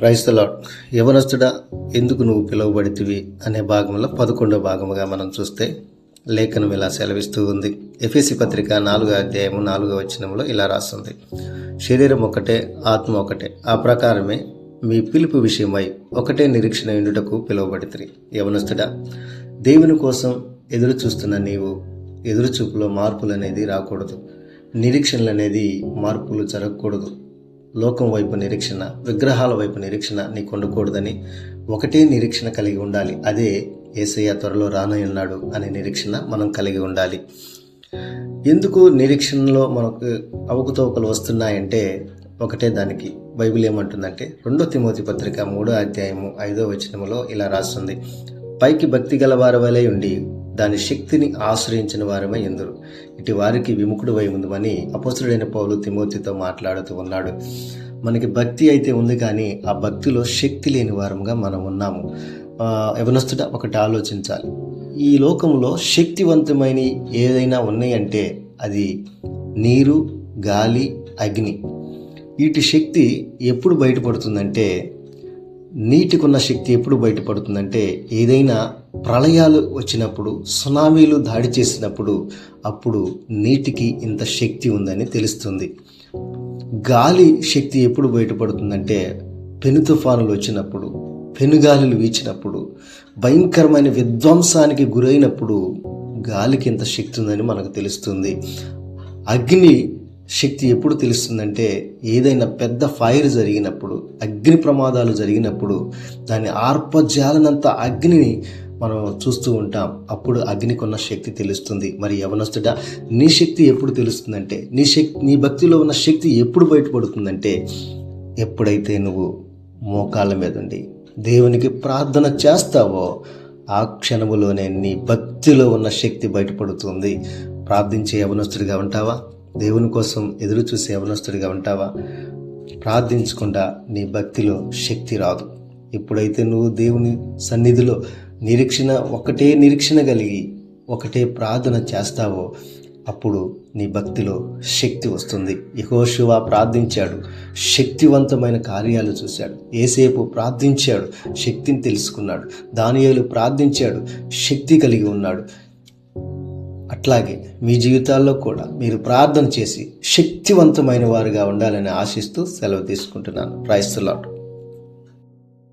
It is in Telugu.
Praise the lord. యవనస్తుడా, ఎందుకు నువ్వు పిలువబడితివి అనే భాగంలో 11వ భాగముగా మనం చూస్తే లేఖనం ఇలా సెలవిస్తూ ఉంది. ఎఫెసీ పత్రిక 4వ అధ్యాయము 4వ వచనంలో ఇలా రాస్తుంది, శరీరం ఒకటే, ఆత్మ ఒకటే, ఆ ప్రకారమే మీ పిలుపు విషయమై ఒకటే నిరీక్షణ ఉండుటకు పిలువబడితిరి. యవనస్తుడా, దేవుని కోసం ఎదురు చూస్తున్న నీవు ఎదురుచూపులో మార్పులు అనేది రాకూడదు. నిరీక్షణలు అనేది మార్పులు జరగకూడదు. లోకం వైపు నిరీక్షణ, విగ్రహాల వైపు నిరీక్షణ నీకు ఉండకూడదని ఒకటే నిరీక్షణ కలిగి ఉండాలి. అదే యేసయ్య త్వరలో రానయ్యున్నాడు అనే నిరీక్షణ మనం కలిగి ఉండాలి. ఎందుకు నిరీక్షణలో మనకు అవకతవకలు వస్తున్నాయంటే ఒకటే దానికి బైబిల్ ఏమంటుందంటే 2 తిమోతి పత్రిక 3వ అధ్యాయము 5వ వచనములో ఇలా రాస్తుంది, పైకి భక్తి గల వారి వలె ఉండి దాని శక్తిని ఆశ్రయించిన వారమై ఎందురు, ఇటు వారికి విముఖుడు వై ఉందమని అపొస్తలుడైన పౌలు తిమోతితో మాట్లాడుతూ ఉన్నాడు. మనకి భక్తి అయితే ఉంది, కానీ ఆ భక్తిలో శక్తి లేని వారంగా మనం ఉన్నాము. యవనస్తుడా, ఒకటి ఆలోచించాలి. ఈ లోకంలో శక్తివంతమైన ఏదైనా ఉన్నాయంటే అది నీరు, గాలి, అగ్ని. వీటి శక్తి ఎప్పుడు బయటపడుతుందంటే, నీటికున్న శక్తి ఎప్పుడు బయటపడుతుందంటే ఏదైనా ప్రళయాలు వచ్చినప్పుడు, సునామీలు దాడి చేసినప్పుడు అప్పుడు నీటికి ఇంత శక్తి ఉందని తెలుస్తుంది. గాలి శక్తి ఎప్పుడు బయటపడుతుందంటే పెను తుఫానులు వచ్చినప్పుడు, పెనుగాలులు వీచినప్పుడు, భయంకరమైన విధ్వంసానికి గురైనప్పుడు గాలికి ఇంత శక్తి ఉందని మనకు తెలుస్తుంది. అగ్ని శక్తి ఎప్పుడు తెలుస్తుందంటే ఏదైనా పెద్ద ఫైర్ జరిగినప్పుడు, అగ్ని ప్రమాదాలు జరిగినప్పుడు దాన్ని ఆర్పజాలనంత అగ్నిని మనం చూస్తూ ఉంటాం. అప్పుడు అగ్నికి ఉన్న శక్తి తెలుస్తుంది. మరి యవనస్తుడా, నీ శక్తి ఎప్పుడు తెలుస్తుందంటే, నీ భక్తిలో ఉన్న శక్తి ఎప్పుడు బయటపడుతుందంటే ఎప్పుడైతే నువ్వు మోకాళ్ళ మీద ఉండి దేవునికి ప్రార్థన చేస్తావో ఆ క్షణములోనే నీ భక్తిలో ఉన్న శక్తి బయటపడుతుంది. ప్రార్థించే యవనస్తుడిగా ఉంటావా? దేవుని కోసం ఎదురు చూసే యవనస్తుడిగా ఉంటావా? ప్రార్థించకుండా నీ భక్తిలో శక్తి రాదు. ఎప్పుడైతే నువ్వు దేవుని సన్నిధిలో ఒకటే నిరీక్షణ కలిగి ఒకటే ప్రార్థన చేస్తావో అప్పుడు నీ భక్తిలో శక్తి వస్తుంది. యెహోషువ ప్రార్థించాడు, శక్తివంతమైన కార్యాలు చూశాడు. యేసేపు ప్రార్థించాడు, శక్తిని తెలుసుకున్నాడు. దానియేలు ప్రార్థించాడు, శక్తి కలిగి ఉన్నాడు. అట్లాగే మీ జీవితాల్లో కూడా మీరు ప్రార్థన చేసి శక్తివంతమైన వారుగా ఉండాలని ఆశిస్తూ సెలవు తీసుకుంటున్నాను. Praise the lord.